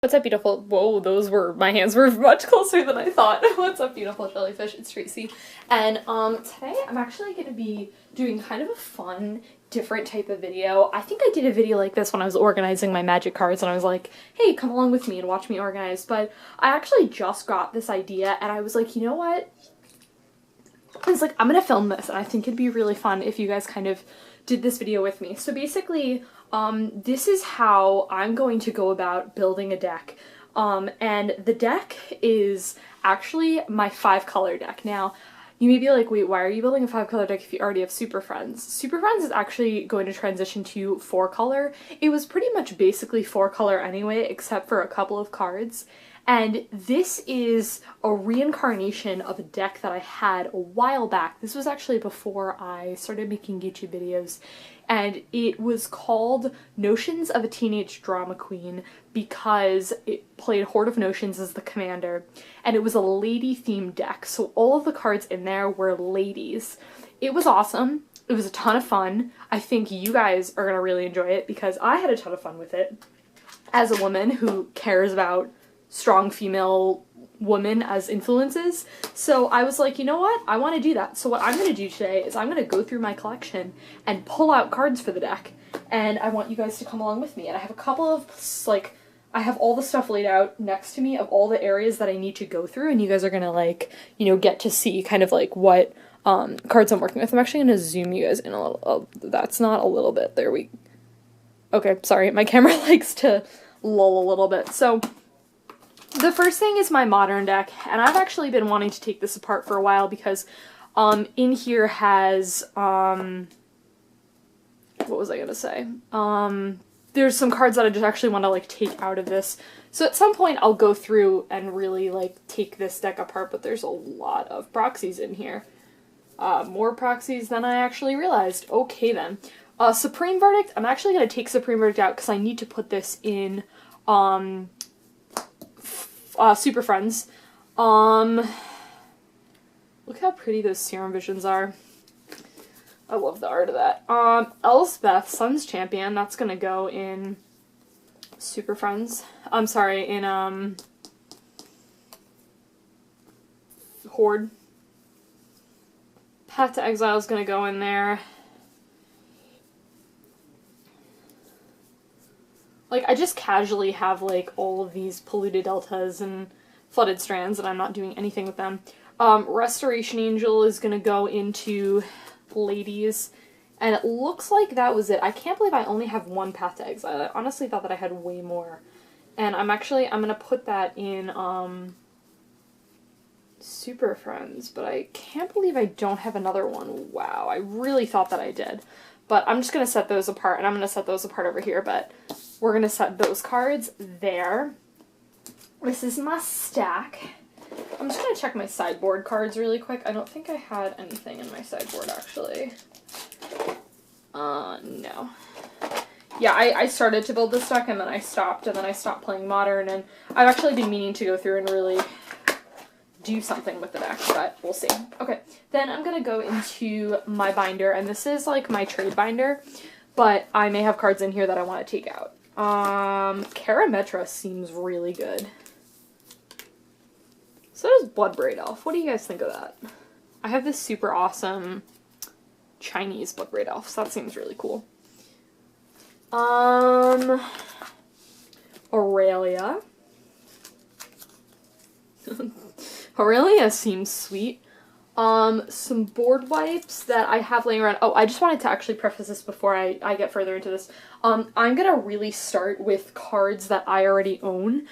What's up, beautiful? Whoa, my hands were much closer than I thought. What's up, beautiful jellyfish? It's Tracy. And today I'm actually going to be doing kind of a fun, different type of video. I think I did a video like this when I was organizing my magic cards and I was like, hey, come along with me and watch me organize. But I actually just got this idea and I was like, you know what? I was like, I'm going to film this and I think it'd be really fun if you guys kind of did this video with me. So basically, this is how I'm going to go about building a deck. And the deck is actually my 5-color deck. Now, you may be like, wait, why are you building a 5-color deck if you already have Super Friends? Super Friends is actually going to transition to 4-color. It was pretty much basically 4-color anyway, except for a couple of cards. And this is a reincarnation of a deck that I had a while back. This was actually before I started making YouTube videos. And it was called Notions of a Teenage Drama Queen because it played Horde of Notions as the commander. And it was a lady-themed deck, so all of the cards in there were ladies. It was awesome. It was a ton of fun. I think you guys are going to really enjoy it because I had a ton of fun with it. As a woman who cares about strong female women as influences. So I was like, you know what? I want to do that. So what I'm going to do today is I'm going to go through my collection and pull out cards for the deck. And I want you guys to come along with me. And I have a couple of, like, I have all the stuff laid out next to me of all the areas that I need to go through. And you guys are going to, like, you know, get to see kind of like what cards I'm working with. I'm actually going to zoom you guys in a little. That's not a little bit. There we... Okay, sorry. My camera likes to lull a little bit. So the first thing is my modern deck, and I've actually been wanting to take this apart for a while because in here has, what was I gonna say? There's some cards that I just actually want to, like, take out of this. So at some point I'll go through and really, like, take this deck apart, but there's a lot of proxies in here. More proxies than I actually realized. Okay then. Supreme Verdict, I'm actually gonna take Supreme Verdict out because I need to put this in, Super Friends. Look how pretty those Serum Visions are. I love the art of that. Elspeth, Sun's Champion, that's gonna go in Super Friends. I'm sorry, in, Horde. Path to Exile is gonna go in there. Like, I just casually have, like, all of these Polluted Deltas and Flooded Strands, and I'm not doing anything with them. Restoration Angel is gonna go into Ladies, and it looks like that was it. I can't believe I only have one Path to Exile. I honestly thought that I had way more. And I'm gonna put that in, Super Friends, but I can't believe I don't have another one. Wow, I really thought that I did. But I'm just gonna set those apart, and I'm gonna set those apart over here, but we're gonna set those cards there. This is my stack. I'm just gonna check my sideboard cards really quick. I don't think I had anything in my sideboard, actually. No. Yeah, I started to build this deck, and then I stopped playing Modern, and I've actually been meaning to go through and really do something with the deck, but we'll see. Okay, then I'm gonna go into my binder, and this is like my trade binder, but I may have cards in here that I want to take out. Karametra seems really good. So does Bloodbraid Elf. What do you guys think of that? I have this super awesome Chinese Bloodbraid Elf, so that seems really cool. Aurelia. Aurelia seems sweet. Some board wipes that I have laying around. Oh, I just wanted to actually preface this before I get further into this. I'm gonna really start with cards that I already own.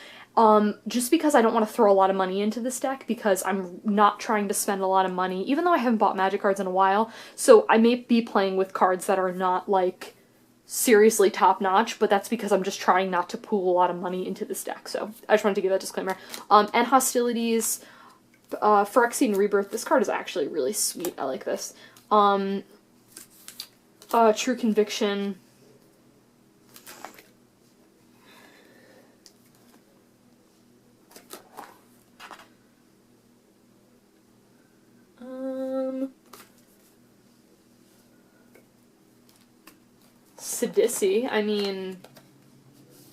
Just because I don't want to throw a lot of money into this deck because I'm not trying to spend a lot of money, even though I haven't bought Magic cards in a while. So I may be playing with cards that are not, like, seriously top-notch, but that's because I'm just trying not to pool a lot of money into this deck. So I just wanted to give that disclaimer. And Hostilities, Phyrexian Rebirth. This card is actually really sweet. I like this. True Conviction. Sidisi. I mean,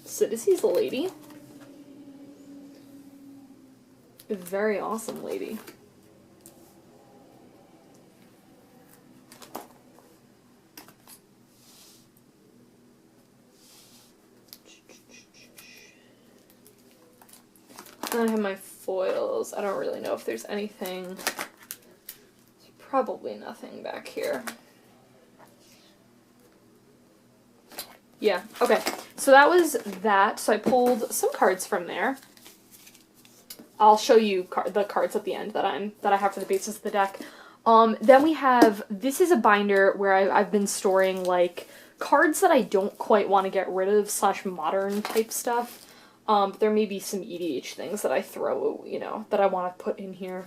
Sidisi's a lady. Very awesome lady. I have my foils. I don't really know if there's anything. There's probably nothing back here. Yeah, okay. So that was that. So I pulled some cards from there. I'll show you the cards at the end that I have for the basis of the deck. Then we have, this is a binder where I've been storing like cards that I don't quite want to get rid of / modern type stuff. There may be some EDH things that I throw, you know, that I want to put in here.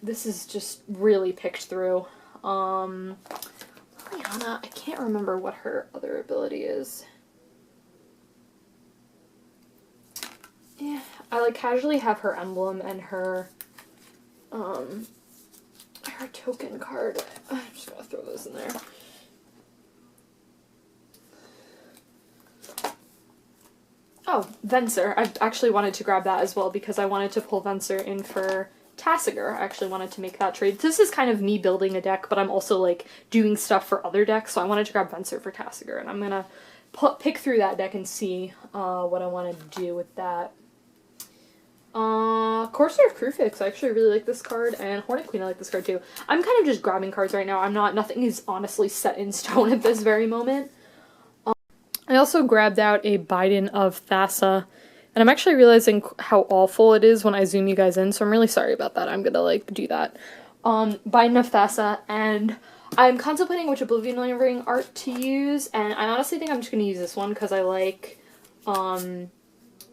This is just really picked through. Liliana, I can't remember what her other ability is. Yeah, I like casually have her emblem and her token card. I'm just gonna throw those in there. Oh, Venser. I actually wanted to grab that as well because I wanted to pull Venser in for Tasigur. I actually wanted to make that trade. This is kind of me building a deck, but I'm also like doing stuff for other decks, so I wanted to grab Venser for Tasigur, and I'm gonna pick through that deck and see what I want to do with that. Corsair of Kruphix, I actually really like this card, and Hornet Queen, I like this card too. I'm kind of just grabbing cards right now. Nothing is honestly set in stone at this very moment. I also grabbed out a Biden of Thassa, and I'm actually realizing how awful it is when I zoom you guys in, so I'm really sorry about that. I'm gonna, like, do that. Biden of Thassa, and I'm contemplating which Oblivion Ring art to use, and I honestly think I'm just gonna use this one because I like,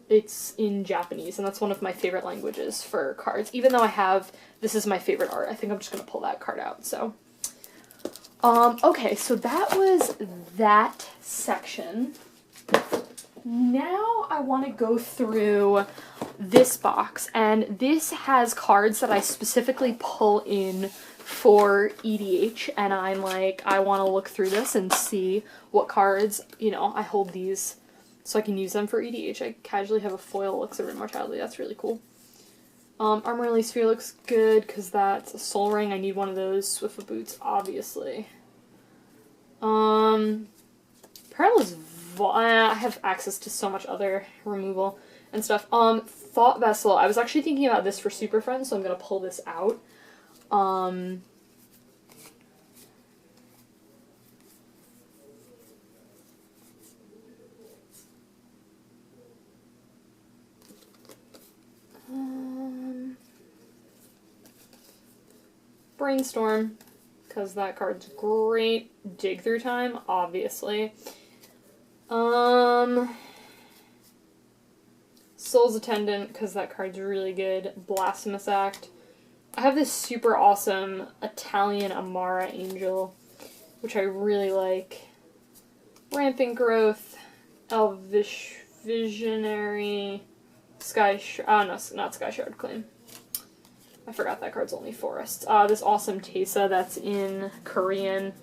it's in Japanese, and that's one of my favorite languages for cards. Even though this is my favorite art, I think I'm just gonna pull that card out, so. Okay, so that was that section. Now I want to go through this box, and this has cards that I specifically pull in for EDH, and I'm like, I want to look through this and see what cards, you know, I hold these so I can use them for EDH. I casually have a foil Elixir of Immortality, that's really cool. Armor Release Sphere looks good because that's a Soul Ring. I need one of those. Swiftfoot Boots, obviously. Perilous I have access to so much other removal and stuff. Thought Vessel. I was actually thinking about this for Super Friends, so I'm gonna pull this out. Brainstorm, because that card's great. Dig Through Time, obviously. Soul's Attendant, because that card's really good. Blasphemous Act. I have this super awesome Italian Amara Angel, which I really like. Rampant Growth. Elvish Visionary. Sky Shard. Oh, no, not Sky Shard Claim. I forgot that card's only Forest. This awesome Teysa that's in Korean.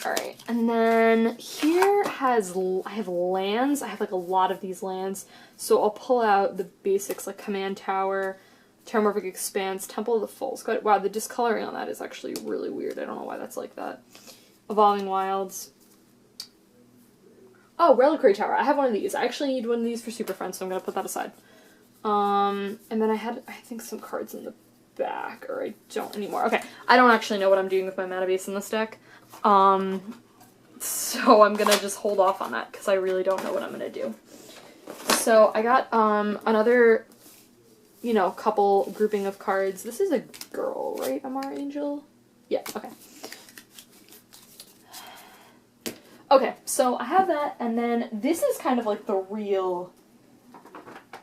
Alright, and then here I have lands. I have like a lot of these lands. So I'll pull out the basics like Command Tower, Terramorphic Expanse, Temple of the False God. Wow, the discoloring on that is actually really weird. I don't know why that's like that. Evolving Wilds. Oh, Reliquary Tower. I have one of these. I actually need one of these for Super Friends, so I'm going to put that aside. And then I had, I think, some cards in the back, or I don't anymore. Okay, I don't actually know what I'm doing with my mana base in this deck. So I'm gonna just hold off on that, because I really don't know what I'm gonna do. So I got, another, you know, couple grouping of cards. This is a girl, right? Amara Angel? Yeah, okay. Okay, so I have that, and then this is kind of like the real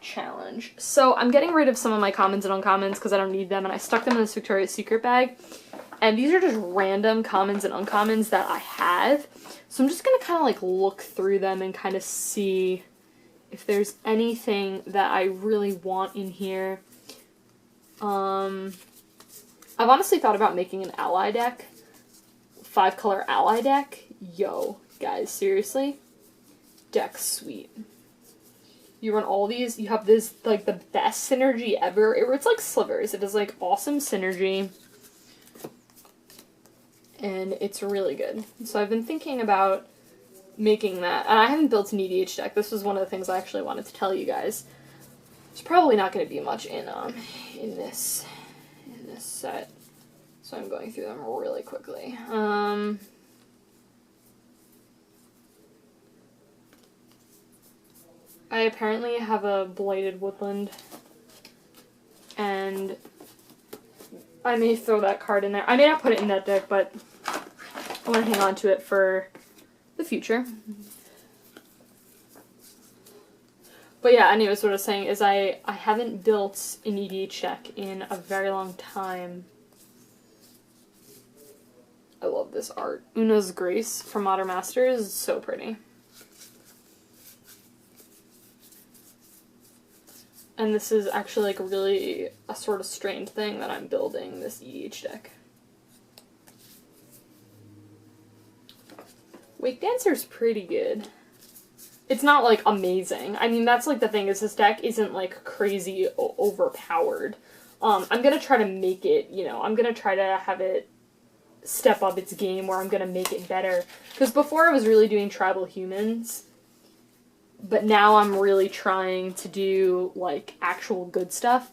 challenge. So I'm getting rid of some of my commons and uncommons because I don't need them, and I stuck them in this Victoria's Secret bag. And these are just random commons and uncommons that I have. So I'm just going to kind of like look through them and kind of see if there's anything that I really want in here. I've honestly thought about making an ally deck. 5-color ally deck. Yo, guys, seriously? Deck's sweet. You run all these, you have this, like, the best synergy ever. It's like slivers. It does, like, awesome synergy. And it's really good. So I've been thinking about making that. And I haven't built an EDH deck. This was one of the things I actually wanted to tell you guys. There's probably not going to be much in this set. So I'm going through them really quickly. I apparently have a Blighted Woodland, and I may throw that card in there. I may not put it in that deck, but I want to hang on to it for the future. But yeah, anyways, what I was saying is I haven't built an EDH deck in a very long time. I love this art. Una's Grace from Modern Masters is so pretty. And this is actually, like, really a sort of strange thing that I'm building this EDH deck. Wake Dancer's pretty good. It's not, like, amazing. I mean, that's, like, the thing is this deck isn't, like, crazy overpowered. I'm gonna try to make it, you know, I'm gonna try to have it step up its game where I'm gonna make it better. Because before I was really doing tribal humans, but now I'm really trying to do, like, actual good stuff.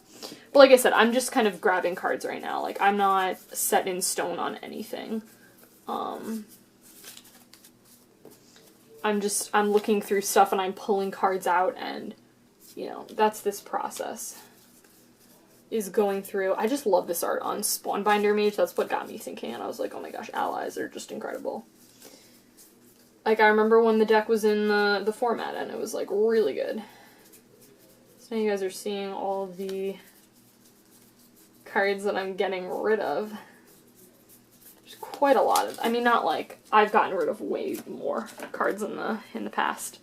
But like I said, I'm just kind of grabbing cards right now. Like, I'm not set in stone on anything. I'm looking through stuff and I'm pulling cards out and, you know, that's this process. Is going through. I just love this art on Spawnbinder Mage. That's what got me thinking. And I was like, oh my gosh, allies are just incredible. Like, I remember when the deck was in the format, and it was, like, really good. So now you guys are seeing all of the cards that I'm getting rid of. There's quite a lot of, I mean, not like, I've gotten rid of way more cards in the past.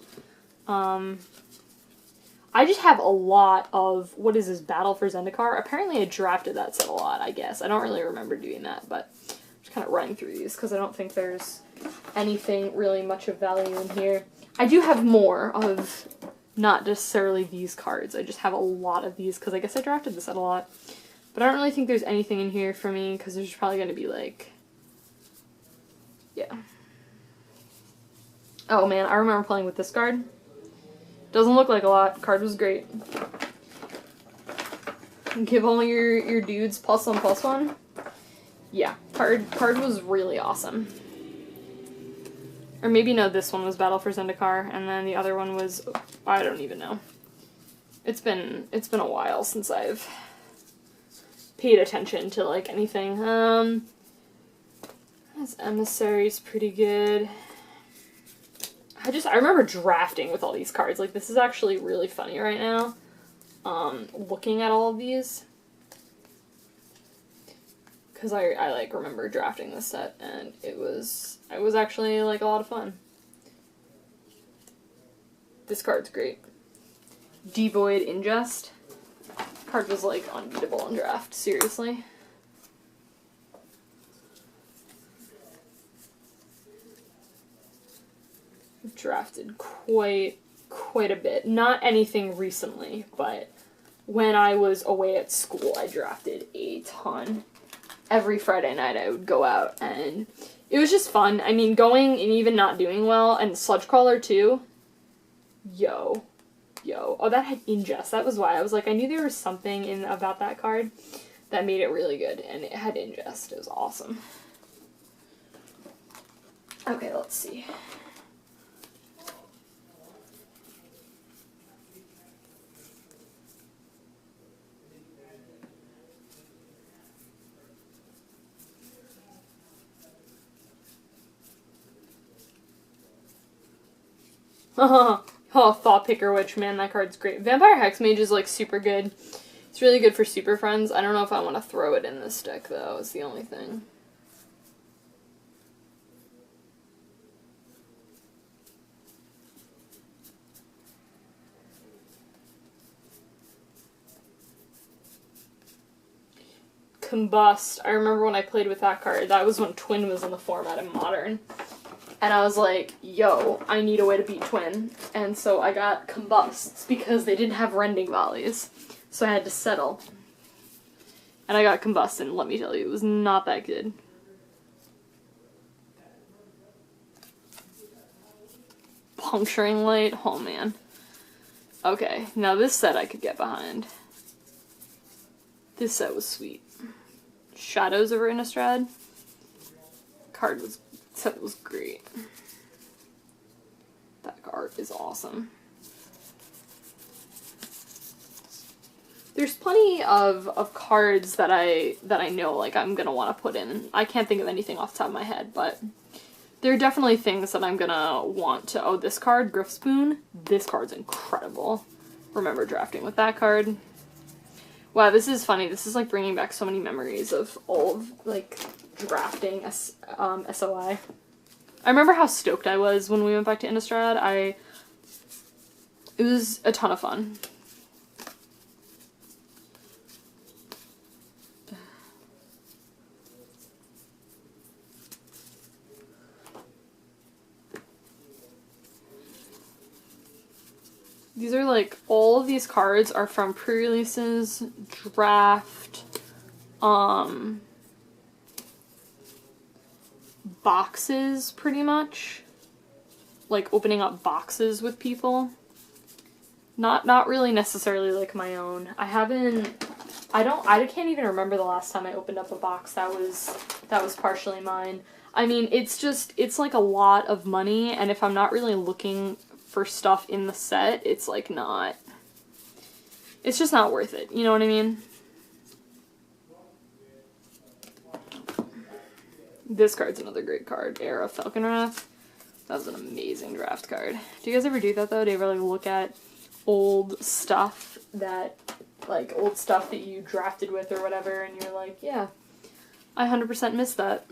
I just have a lot of, what is this, Battle for Zendikar? Apparently I drafted that set a lot, I guess. I don't really remember doing that, but I'm just kind of running through these, because I don't think there's anything really much of value in here. I do have more of not necessarily these cards. I just have a lot of these because I guess I drafted this set a lot. But I don't really think there's anything in here for me because there's probably going to be like... Yeah. Oh man, I remember playing with this card. Doesn't look like a lot. Card was great. Give all your dudes +1/+1. Yeah, card was really awesome. Or maybe no, this one was Battle for Zendikar, and then the other one was, I don't even know. It's been a while since I've paid attention to like anything. This Emissary's pretty good. I remember drafting with all these cards. Like, this is actually really funny right now. Looking at all of these. Because I like, remember drafting this set, and it was actually, like, a lot of fun. This card's great. Devoid Ingest. Card was, like, unbeatable in draft, seriously. I've drafted quite a bit. Not anything recently, but when I was away at school, I drafted a ton. Every Friday night I would go out, and it was just fun. I mean, going and even not doing well, and Sludgecrawler too. Yo. Oh, that had Ingest. That was why. I was like, I knew there was something about that card that made it really good, and it had Ingest. It was awesome. Okay, let's see. Oh, Thought Picker Witch, man, that card's great. Vampire Hexmage is, like, super good. It's really good for Super Friends. I don't know if I want to throw it in this deck, though, is the only thing. Combust. I remember when I played with that card. That was when Twin was in the format in Modern. And I was like, yo, I need a way to beat Twin. And so I got Combusts because they didn't have Rending Volleys. So I had to settle. And I got Combust, and let me tell you, it was not that good. Puncturing Light, oh man. Okay, now this set I could get behind. This set was sweet. Shadows over Innistrad. Set was great. That card is awesome. There's plenty of cards that I know like I'm gonna want to put in. I can't think of anything off the top of my head, but there are definitely things that I'm gonna want to. Oh, this card, Grifspoon. This card's incredible. Remember drafting with that card. Wow, this is funny. This is like bringing back so many memories of old like drafting SOI. I remember how stoked I was when we went back to Innistrad. It was a ton of fun. These are like, all of these cards are from pre-releases, draft, boxes, pretty much. Like, opening up boxes with people. Not really necessarily like my own. I can't even remember the last time I opened up a box that was partially mine. I mean, it's like a lot of money, and if I'm not really looking for stuff in the set, it's like it's just not worth it, you know what I mean? This card's another great card, Era Falconwrath. That was an amazing draft card. Do you guys ever do that though? Do you ever like look at old stuff that you drafted with or whatever, and you're like, yeah, I 100% missed that.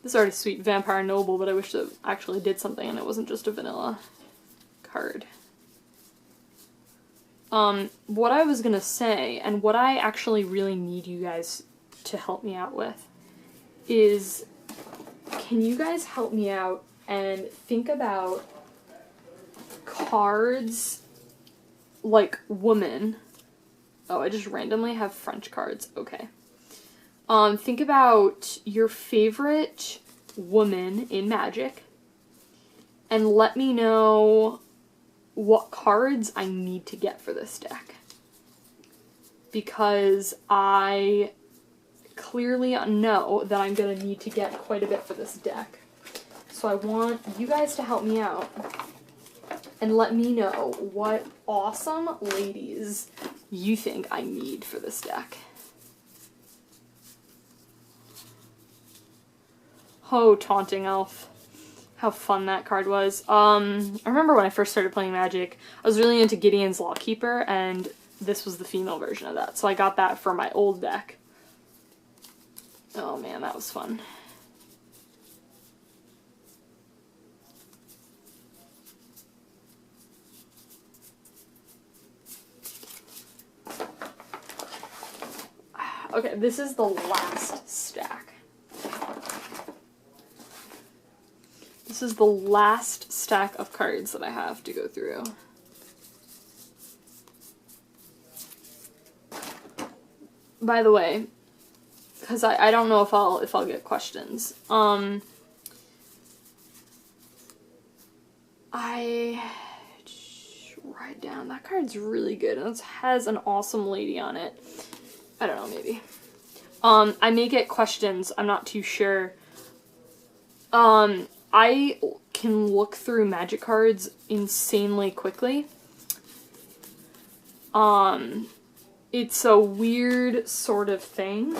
This is already sweet, Vampire Noble, but I wish it actually did something and it wasn't just a vanilla card. What I was gonna say, and what I actually really need you guys to help me out with, is can you guys help me out and think about cards like woman. Oh, I just randomly have French cards. Okay. Think about your favorite woman in Magic and let me know what cards I need to get for this deck. Because I clearly know that I'm going to need to get quite a bit for this deck. So I want you guys to help me out and let me know what awesome ladies you think I need for this deck. Oh, Taunting Elf. How fun that card was. I remember when I first started playing Magic, I was really into Gideon's Lawkeeper, and this was the female version of that. So I got that for my old deck. Oh man, that was fun. Okay, this is the last stack. This is the last stack of cards that I have to go through. By the way, because I don't know if I'll get questions. I write down that card's really good and it has an awesome lady on it. I don't know, maybe. I may get questions. I'm not too sure. I can look through Magic cards insanely quickly. It's a weird sort of thing.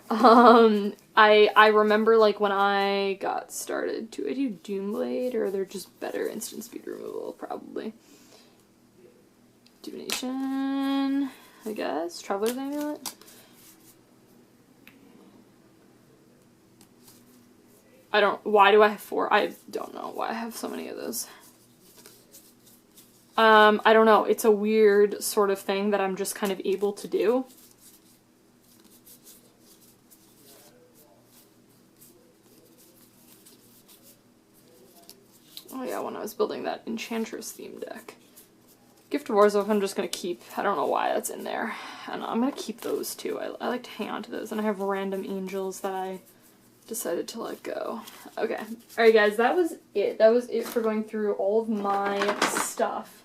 I remember like when I got started, do I do Doomblade or they're just better instant speed removal? Probably. Divination, I guess. Traveler's Amulet. Why do I have 4? I don't know why I have so many of those. I don't know. It's a weird sort of thing that I'm just kind of able to do. when I was building that Enchantress theme deck. Gift of Orzhov I'm just going to keep. I don't know why that's in there. And I'm going to keep those too. I like to hang on to those. And I have random angels that I decided to let go. Okay. Alright guys, that was it. That was it for going through all of my stuff.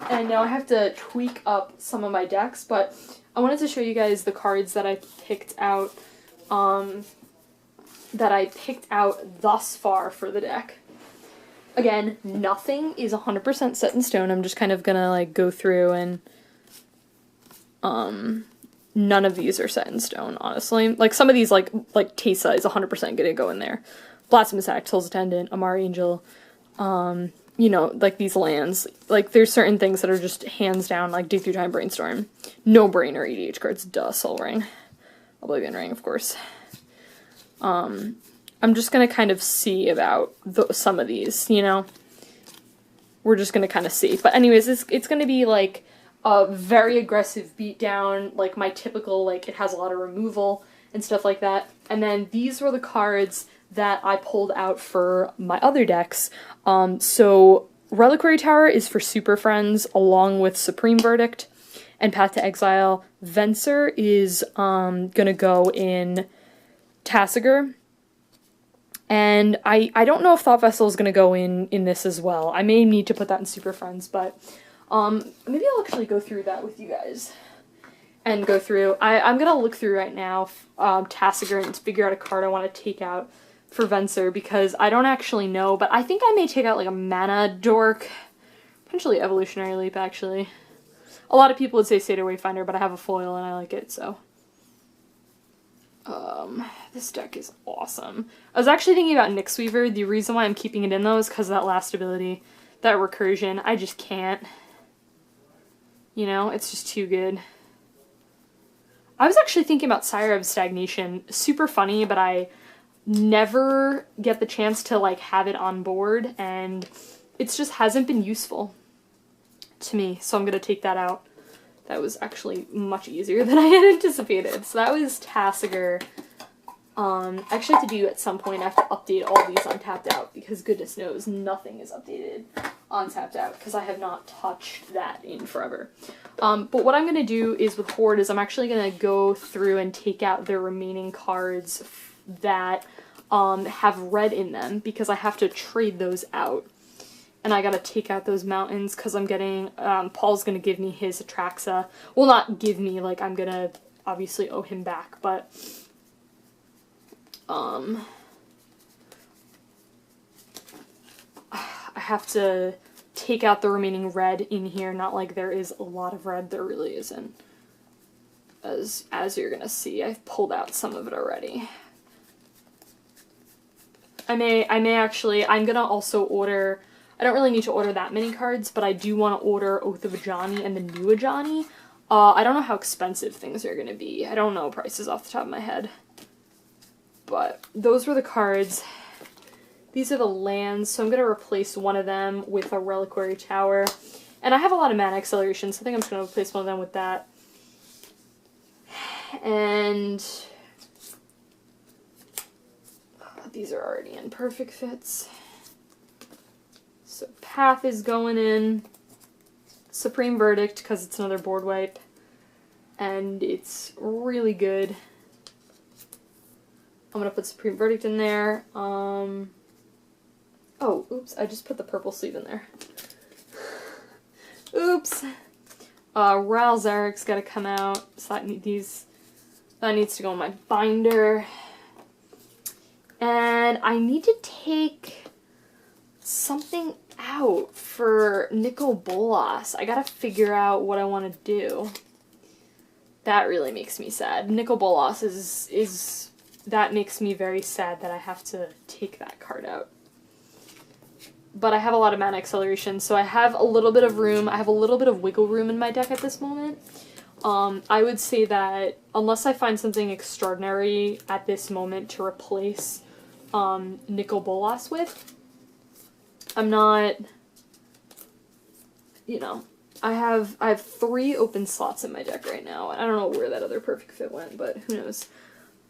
And now I have to tweak up some of my decks, but I wanted to show you guys the cards that I picked out, thus far for the deck. Again, nothing is 100% set in stone. I'm just kind of gonna like go through and none of these are set in stone, honestly. Like some of these like Teysa is 100% gonna go in there. Blasphemous Act, Soul's Attendant, Amar Angel, you know, like these lands. Like there's certain things that are just hands down like Dig Through Time, Brainstorm. No brainer EDH cards, duh, Soul Ring. Oblivion Ring, of course. I'm just gonna kind of see about some of these, you know? We're just gonna kind of see. But anyways, it's gonna be like a very aggressive beatdown, like my typical, like it has a lot of removal and stuff like that. And then these were the cards that I pulled out for my other decks. So Reliquary Tower is for Super Friends along with Supreme Verdict and Path to Exile. Venser is gonna go in Tasigur. And I don't know if Thought Vessel is going to go in this as well. I may need to put that in Super Friends, but maybe I'll actually go through that with you guys. And go through, I'm going to look through right now Tasigur and figure out a card I want to take out for Venser, because I don't actually know, but I think I may take out like a Mana Dork, potentially Evolutionary Leap actually. A lot of people would say Seder Wayfinder, but I have a foil and I like it, so. This deck is awesome. I was actually thinking about Nyx Weaver. The reason why I'm keeping it in though is because of that last ability, that recursion. I just can't. You know, it's just too good. I was actually thinking about Sire of Stagnation. Super funny, but I never get the chance to like have it on board, and it just hasn't been useful to me, so I'm gonna take that out. That was actually much easier than I had anticipated. So that was Tasigur. I actually have to do at some point, I have to update all these on Tapped Out, because goodness knows nothing is updated on Tapped Out, because I have not touched that in forever. But what I'm going to do is with Horde is I'm actually going to go through and take out the remaining cards that have red in them, because I have to trade those out. And I gotta take out those mountains because I'm getting, Paul's gonna give me his Atraxa. Well, not give me, like, I'm gonna obviously owe him back, but, I have to take out the remaining red in here, not like there is a lot of red, there really isn't. As you're gonna see, I've pulled out some of it already. I may actually, I'm gonna also order, I don't really need to order that many cards, but I do want to order Oath of Ajani and the new Ajani. I don't know how expensive things are going to be. I don't know prices off the top of my head. But those were the cards. These are the lands, so I'm going to replace one of them with a Reliquary Tower. And I have a lot of mana acceleration, so I think I'm just going to replace one of them with that. And these are already in perfect fits. So Path is going in, Supreme Verdict, because it's another board wipe, and it's really good. I'm going to put Supreme Verdict in there. Oh, oops, I just put the purple sleeve in there. Oops. Ral Zarek's got to come out, so that needs to go in my binder. And I need to take something out for Nicol Bolas. I gotta figure out what I want to do. That really makes me sad. Nicol Bolas is that makes me very sad that I have to take that card out. But I have a lot of mana acceleration, so I have a little bit of room. I have a little bit of wiggle room in my deck at this moment. I would say that unless I find something extraordinary at this moment to replace Nicol Bolas with, I'm not, you know, I have 3 open slots in my deck right now. I don't know where that other perfect fit went, but who knows.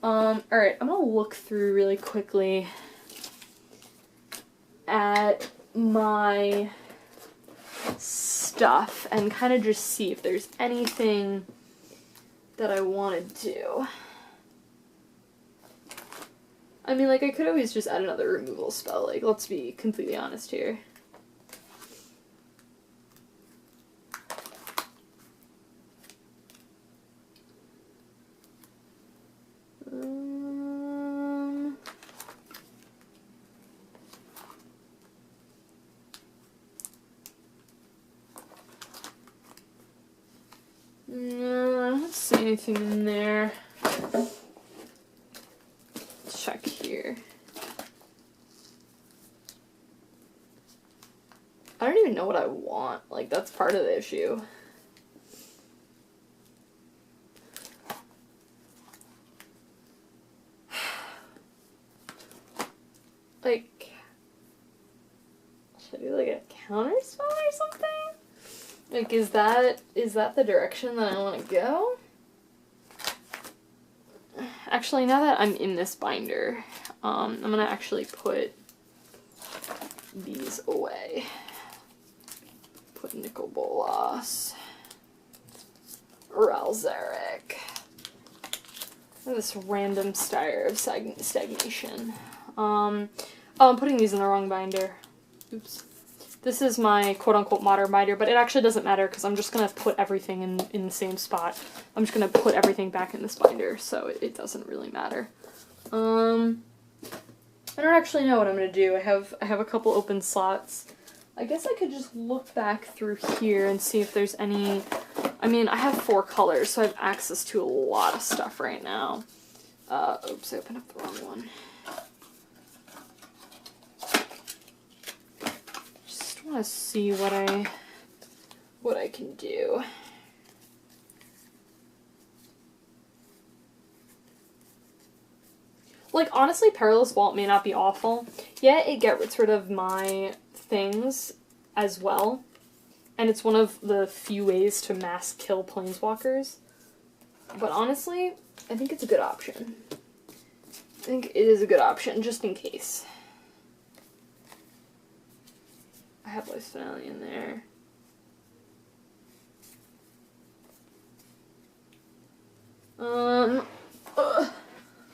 Alright, I'm gonna look through really quickly at my stuff and kind of just see if there's anything that I want to do. I mean, like, I could always just add another removal spell, like, let's be completely honest here. I don't see anything in there. Check here. I don't even know what I want. Like, that's part of the issue. Like, should I do like a counter spell or something? Like, is that the direction that I want to go? Actually, now that I'm in this binder, I'm gonna actually put these away. Put Nicol Bolas, Ralzeric, this random Styre of Stagnation. Oh, I'm putting these in the wrong binder. Oops. This is my quote-unquote modern binder, but it actually doesn't matter because I'm just going to put everything in the same spot. I'm just going to put everything back in this binder, so it doesn't really matter. I don't actually know what I'm going to do. I have a couple open slots. I guess I could just look back through here and see if there's any... I mean, I have 4 colors, so I have access to a lot of stuff right now. Oops, I opened up the wrong one. I want to see what I can do. Like, honestly, Perilous Vault may not be awful. Yeah, it gets rid of my things as well. And it's one of the few ways to mass kill planeswalkers. But honestly, I think it's a good option. I think it is a good option, just in case. I have Life's Finale in there.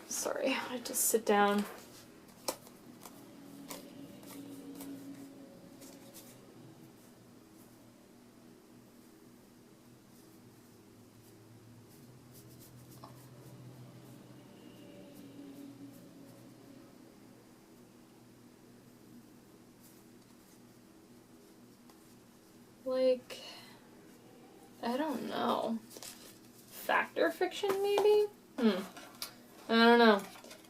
Sorry, I had to sit down. Like, I don't know. Fact or fiction, maybe? I don't know.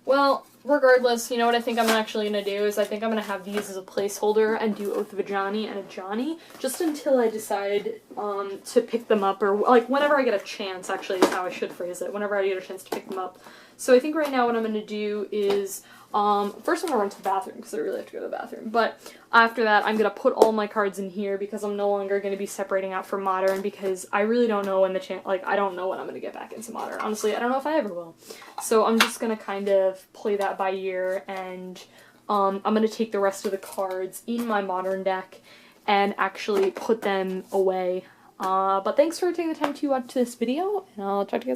Well, regardless, you know what I think I'm actually going to do is I think I'm going to have these as a placeholder and do Oath of Ajani and Ajani just until I decide to pick them up, or like whenever I get a chance, actually is how I should phrase it, whenever I get a chance to pick them up. So I think right now what I'm going to do is first I'm going to run to the bathroom because I really have to go to the bathroom, but after that I'm going to put all my cards in here because I'm no longer going to be separating out from Modern because I really don't know when I don't know when I'm going to get back into Modern. Honestly, I don't know if I ever will. So I'm just going to kind of play that by ear, and I'm going to take the rest of the cards in my Modern deck and actually put them away. But thanks for taking the time to watch this video, and I'll talk to you guys